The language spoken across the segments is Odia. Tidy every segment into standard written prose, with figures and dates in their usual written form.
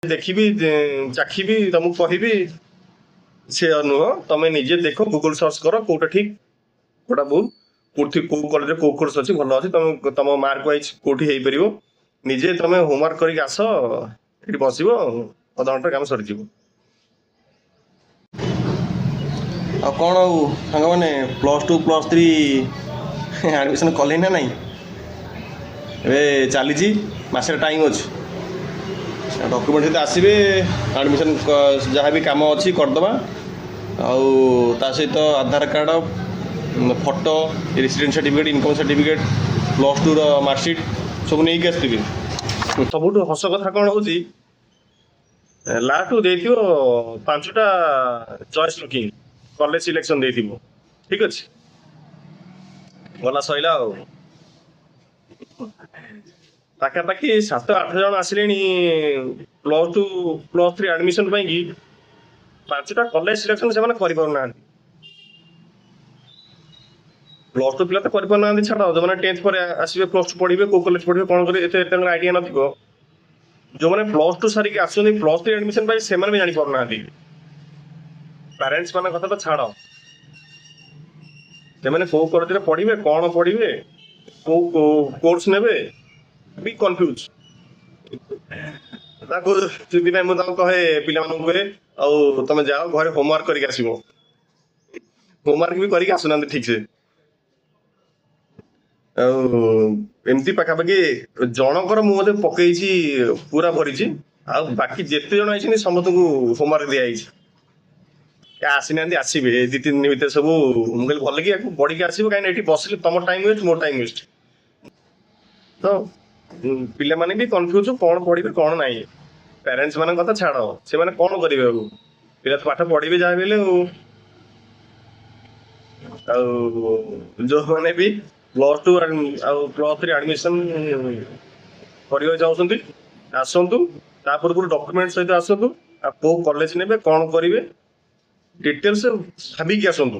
ଦେଖିବି ଚାଖିବି ତମକୁ କହିବି ସେ ନୁହଁ। ତମେ ନିଜେ ଦେଖ, ଗୁଗଲ ସର୍ଚ୍ଚ କର କୋଉଟା ଠିକ କୋଉଟା ଭୁଲ, କୋଉଠି କୋଉ କଲେଜରେ କୋଉ କୋର୍ସ ଅଛି ଭଲ ଅଛି, ତମେ ତମ ମାର୍କ ୱାଇଜ କୋଉଠି ହେଇପାରିବ। ନିଜେ ତମେ ହୋମୱାର୍କ କରିକି ଆସ, ଏଠି ବସିବ, ଅଧଘଣ୍ଟା କାମ ସରିଯିବ। ଆଉ କ'ଣ ଆଉ ସାଙ୍ଗମାନେ +2 +3 ଆଡ଼ମିସନ୍ କଲେ ନା ନାହିଁ? ଏବେ ଚାଲିଛି, ମାସେର ଟାଇମ୍ ଅଛି। ଡକୁମେଣ୍ଟ ସହିତ ଆସିବେ, ଆଡ଼ମିସନ୍ ଯାହା ବି କାମ ଅଛି କରିଦେବା। ଆଉ ତା ସହିତ Aadhaar card, photo, residence certificate, income certificate, +2ର ମାର୍କସିଟ୍ ସବୁ ନେଇକି ଆସିଥିବେ। ସବୁଠୁ ହସ କଥା କ'ଣ ହଉଛି, ଲାଷ୍ଟକୁ ଦେଇଥିବ 5ଟା ଚଏସ୍ ଲୁକିଂ କଲେଜ ସିଲେକ୍ସନ ଦେଇଥିବ, ଠିକ ଅଛି, ଗଲା ସଇଲା ଆଉ। ପାଖାପାଖି 7-8 ଜଣ ଆସିଲେଣି +2 +3 ଆଡମିସନ ପାଇଁ କି, 5ଟା କଲେଜ ସିଲେକ୍ସନ ସେମାନେ କରିପାରୁନାହାନ୍ତି। +2 ପିଲା ତ କରିପାରୁନାହାନ୍ତି, ଛାଡ଼, ଯୋଉମାନେ 10th ପରେ ଆସିବେ, +2 ପଢିବେ, କୋଉ କଲେଜ ପଢିବେ କ'ଣ କରିବେ ଏତେ ତାଙ୍କର ଆଇଡିଆ ନଥିବ। ଯୋଉମାନେ +2 ସାରିକି ଆସୁଛନ୍ତି +3 ଆଡମିସନ ପାଇଁ, ସେମାନେ ବି ଜାଣିପାରୁନାହାନ୍ତି। ପ୍ୟାରେଣ୍ଟସ ମାନଙ୍କ କଥା ତ ଛାଡ଼, ସେମାନେ କୋଉ କଲେଜରେ ପଢିବେ, କ'ଣ ପଢିବେ, କୋଉ କୋର୍ସ ନେବେ, ବି କନଫ୍ୟୁଜ। ତାକୁ ସେଥିପାଇଁ ମୁଁ ତାଙ୍କୁ କହେ, ପିଲାମାନଙ୍କୁ କହେ, ଆଉ ତମେ ଯାଅ ଘରେ ହୋମୱାର୍କ କରିକି ଆସିବ। ହୋମୱାର୍କ ବି କରିକି ଆସୁନାହାନ୍ତି ଠିକ ସେ। ଆଉ ଏମିତି ପାଖାପାଖି ଜଣଙ୍କର ମୁଁ ବୋଧେ ପକେଇଛି ପୁରା ଭରିଛି, ଆଉ ବାକି ଯେତେ ଜଣ ହେଇଛନ୍ତି ସମସ୍ତଙ୍କୁ ହୋମୱାର୍କ ଦିଆଯାଇଛି। ଆସିନାହାନ୍ତି, ଆସିବେ 2-3 ଦିନ ଭିତରେ ସବୁ। ମୁଁ କହିଲି ଭଲ କି ଆକୁ ପଢିକି ଆସିବ, କାହିଁକି ଏଠି ବସିଲେ ତମ ଟାଇମ ୱେଷ୍ଟ, ମୋର ଟାଇମ ୱେଷ୍ଟ। ତ ପିଲାମାନେ ବି କନଫ୍ୟୁଜ, କ'ଣ ପଢିବେ କ'ଣ ନାହିଁ। ପ୍ୟାରେଣ୍ଟସ ମାନଙ୍କ କଥା ଛାଡ଼, ସେମାନେ କ'ଣ କରିବେ ଆଉ, ପିଲା ତ ପାଠ ପଢିବେ ଯାହା ବି ହେଲେ ଆଉ ଯୋଉମାନେ ବି +2 ଆଉ +3 ଆଡମିସନ କରିବାକୁ ଚାହୁଁଛନ୍ତି ଆସନ୍ତୁ, ତା ପୂର୍ବରୁ ଡକୁମେଣ୍ଟ ସହିତ ଆସନ୍ତୁ। ଆଉ କୋଉ କଲେଜ ନେବେ, କ'ଣ କରିବେ, ଡିଟେଲ୍ସ ଭାବିକି ଆସନ୍ତୁ।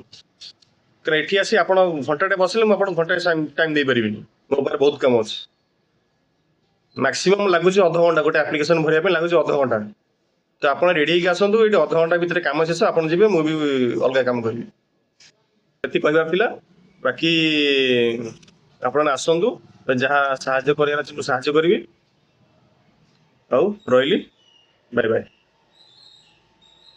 କାରଣ ଏଠି ଆସି ଆପଣ ଘଣ୍ଟାଟେ ବସିଲେ ମୁଁ ଆପଣଙ୍କୁ ଘଣ୍ଟାଏ ଟାଇମ ଦେଇପାରିବିନି, ମୋ ପାଖରେ ବହୁତ କାମ ଅଛି। ମ୍ୟାକ୍ସିମମ୍ ଲାଗୁଛି ଅଧଘଣ୍ଟା, ଗୋଟେ ଆପ୍ଲିକେସନ ଭରିବା ପାଇଁ ଲାଗୁଛି ଅଧଘଣ୍ଟା। ତ ଆପଣ ରେଡି ହେଇକି ଆସନ୍ତୁ, ଏଇଠି ଅଧଘଣ୍ଟା ଭିତରେ କାମ ଶେଷ, ଆପଣ ଯିବେ, ମୁଁ ବି ଅଲଗା କାମ କରିବି। ଏତିକି କହିବାର ଥିଲା। ବାକି ଆପଣ ଆସନ୍ତୁ, ଯାହା ସାହାଯ୍ୟ କରିବାର ଅଛି ମୁଁ ସାହାଯ୍ୟ କରିବି। ଆଉ ରହିଲି, ବାଏ ବାଏ।